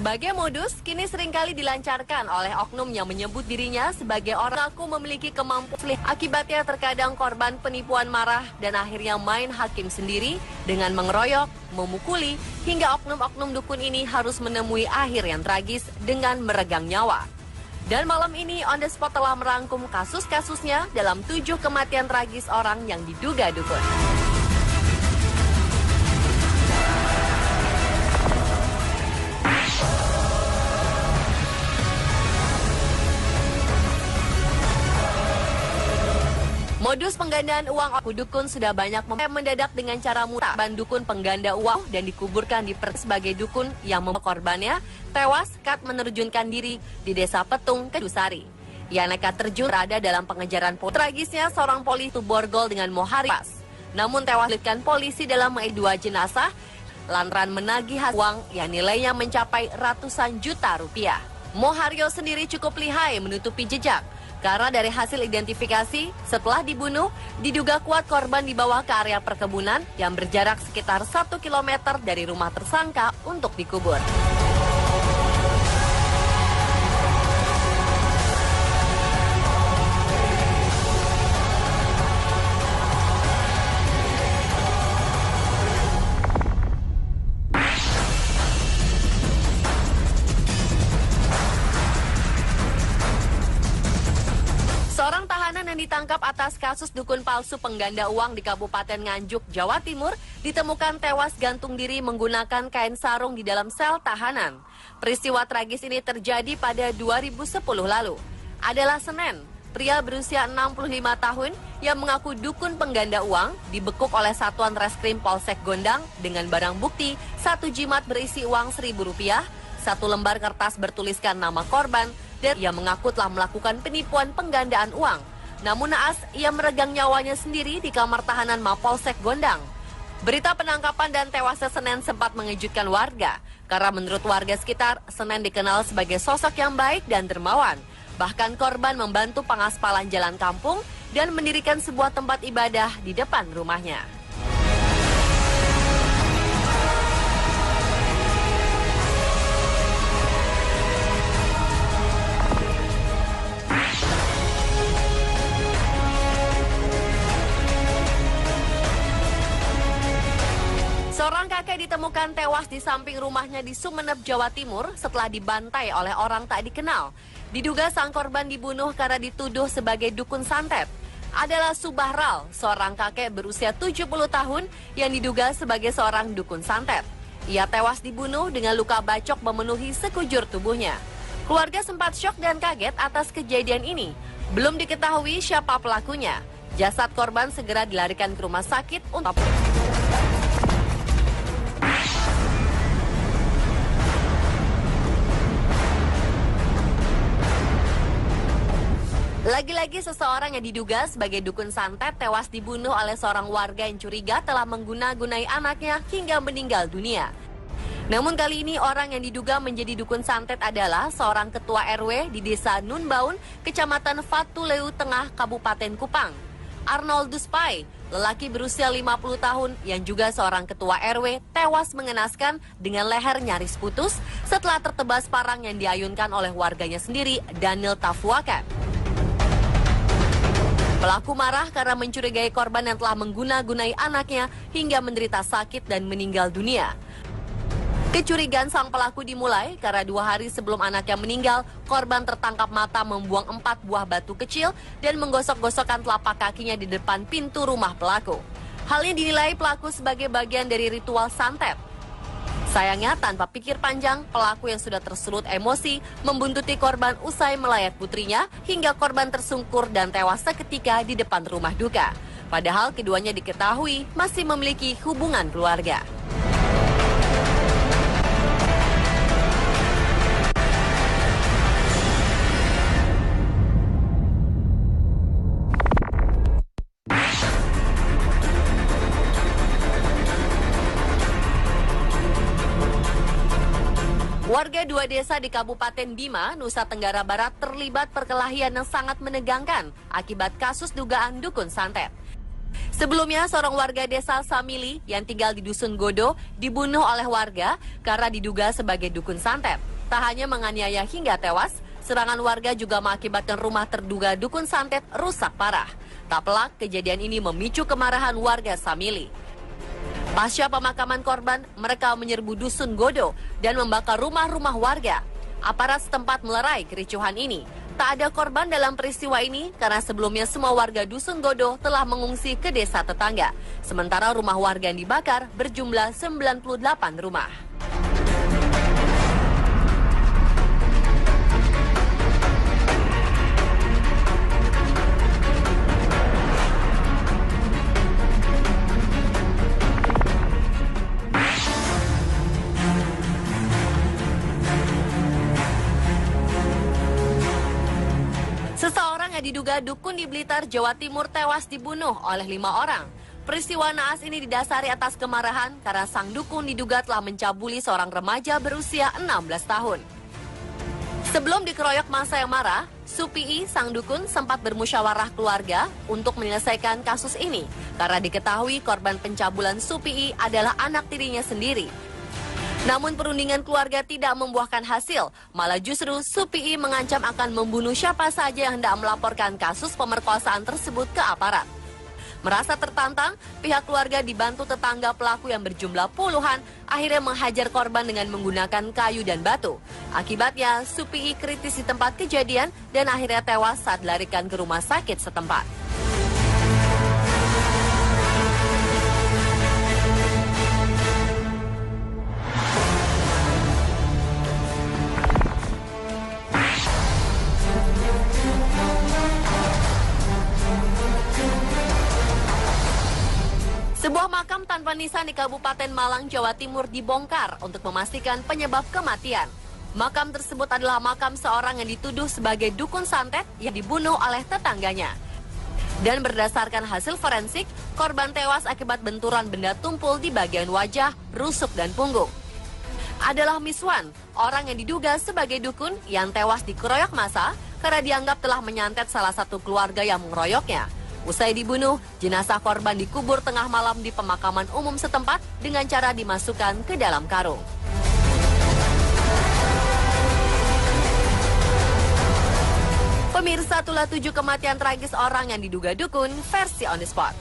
Berbagai modus kini seringkali dilancarkan oleh oknum yang menyebut dirinya sebagai orang aku memiliki kemampuan. Akibatnya terkadang korban penipuan marah dan akhirnya main hakim sendiri dengan mengeroyok, memukuli, hingga oknum-oknum dukun ini harus menemui akhir yang tragis dengan meregang nyawa. Dan malam ini On The Spot telah merangkum kasus-kasusnya dalam 7 kematian tragis orang yang diduga dukun. Modus penggandaan uang dukun sudah banyak mendadak dengan cara mudah. Dukun pengganda uang dan dikuburkan di sebagai dukun yang korbannya tewas saat menerjunkan diri di Desa Petung, Kedusari. Ia nekat terjun berada dalam pengejaran polisi. Tragisnya seorang polisi borgol dengan Moharis. Namun tewas polisi dalam dua jenazah lantaran menagih uang yang nilainya mencapai ratusan juta rupiah. Mohario sendiri cukup lihai menutupi jejak. Karena dari hasil identifikasi, setelah dibunuh, diduga kuat korban dibawa ke area perkebunan yang berjarak sekitar 1 km dari rumah tersangka untuk dikubur. Seorang tahanan yang ditangkap atas kasus dukun palsu pengganda uang di Kabupaten Nganjuk, Jawa Timur, ditemukan tewas gantung diri menggunakan kain sarung di dalam sel tahanan. Peristiwa tragis ini terjadi pada 2010 lalu. Adalah Senin, pria berusia 65 tahun yang mengaku dukun pengganda uang dibekuk oleh Satuan Reskrim Polsek Gondang dengan barang bukti 1 jimat berisi uang Rp1.000, 1 lembar kertas bertuliskan nama korban, dan ia mengaku telah melakukan penipuan penggandaan uang. Namun naas, ia meregang nyawanya sendiri di kamar tahanan Mapolsek Gondang. Berita penangkapan dan tewasnya Senen sempat mengejutkan warga, karena menurut warga sekitar, Senen dikenal sebagai sosok yang baik dan dermawan. Bahkan korban membantu pengaspalan jalan kampung dan mendirikan sebuah tempat ibadah di depan rumahnya. Seorang kakek ditemukan tewas di samping rumahnya di Sumeneb, Jawa Timur setelah dibantai oleh orang tak dikenal. Diduga sang korban dibunuh karena dituduh sebagai dukun santet. Adalah Subahral, seorang kakek berusia 70 tahun yang diduga sebagai seorang dukun santet. Ia tewas dibunuh dengan luka bacok memenuhi sekujur tubuhnya. Keluarga sempat syok dan kaget atas kejadian ini. Belum diketahui siapa pelakunya. Jasad korban segera dilarikan ke rumah sakit untuk Lagi-lagi seseorang yang diduga sebagai dukun santet tewas dibunuh oleh seorang warga yang curiga telah mengguna-gunai anaknya hingga meninggal dunia. Namun kali ini orang yang diduga menjadi dukun santet adalah seorang ketua RW di Desa Nunbaun, Kecamatan Fatuleu Tengah, Kabupaten Kupang. Arnoldus Pai, lelaki berusia 50 tahun yang juga seorang ketua RW, tewas mengenaskan dengan leher nyaris putus setelah tertebas parang yang diayunkan oleh warganya sendiri, Daniel Tafuakan. Pelaku marah karena mencurigai korban yang telah mengguna-gunai anaknya hingga menderita sakit dan meninggal dunia. Kecurigaan sang pelaku dimulai karena 2 hari sebelum anaknya meninggal, korban tertangkap mata membuang 4 buah batu kecil dan menggosok-gosokkan telapak kakinya di depan pintu rumah pelaku. Hal ini dinilai pelaku sebagai bagian dari ritual santet. Sayangnya tanpa pikir panjang, pelaku yang sudah tersulut emosi membuntuti korban usai melayat putrinya hingga korban tersungkur dan tewas seketika di depan rumah duka. Padahal keduanya diketahui masih memiliki hubungan keluarga. Warga 2 desa di Kabupaten Bima, Nusa Tenggara Barat terlibat perkelahian yang sangat menegangkan akibat kasus dugaan dukun santet. Sebelumnya, seorang warga desa Samili yang tinggal di Dusun Godo dibunuh oleh warga karena diduga sebagai dukun santet. Tak hanya menganiaya hingga tewas, serangan warga juga mengakibatkan rumah terduga dukun santet rusak parah. Tak pelak, kejadian ini memicu kemarahan warga Samili. Pasca pemakaman korban, mereka menyerbu Dusun Godo dan membakar rumah-rumah warga. Aparat setempat melerai kericuhan ini. Tak ada korban dalam peristiwa ini karena sebelumnya semua warga Dusun Godo telah mengungsi ke desa tetangga. Sementara rumah warga yang dibakar berjumlah 98 rumah. Seseorang yang diduga dukun di Blitar, Jawa Timur tewas dibunuh oleh 5 orang. Peristiwa naas ini didasari atas kemarahan karena sang dukun diduga telah mencabuli seorang remaja berusia 16 tahun. Sebelum dikeroyok massa yang marah, Supii, sang dukun, sempat bermusyawarah keluarga untuk menyelesaikan kasus ini karena diketahui korban pencabulan Supii adalah anak tirinya sendiri. Namun perundingan keluarga tidak membuahkan hasil, malah justru Supii mengancam akan membunuh siapa saja yang hendak melaporkan kasus pemerkosaan tersebut ke aparat. Merasa tertantang, pihak keluarga dibantu tetangga pelaku yang berjumlah puluhan akhirnya menghajar korban dengan menggunakan kayu dan batu. Akibatnya, Supii kritis di tempat kejadian dan akhirnya tewas saat dilarikan ke rumah sakit setempat. Sebuah makam tanpa nisan di Kabupaten Malang, Jawa Timur dibongkar untuk memastikan penyebab kematian. Makam tersebut adalah makam seorang yang dituduh sebagai dukun santet yang dibunuh oleh tetangganya. Dan berdasarkan hasil forensik, korban tewas akibat benturan benda tumpul di bagian wajah, rusuk, dan punggung. Adalah Miswan, orang yang diduga sebagai dukun yang tewas dikeroyok massa karena dianggap telah menyantet salah satu keluarga yang mengeroyoknya. Usai dibunuh, jenazah korban dikubur tengah malam di pemakaman umum setempat dengan cara dimasukkan ke dalam karung. Pemirsa, itulah 7 kematian tragis orang yang diduga dukun versi On The Spot.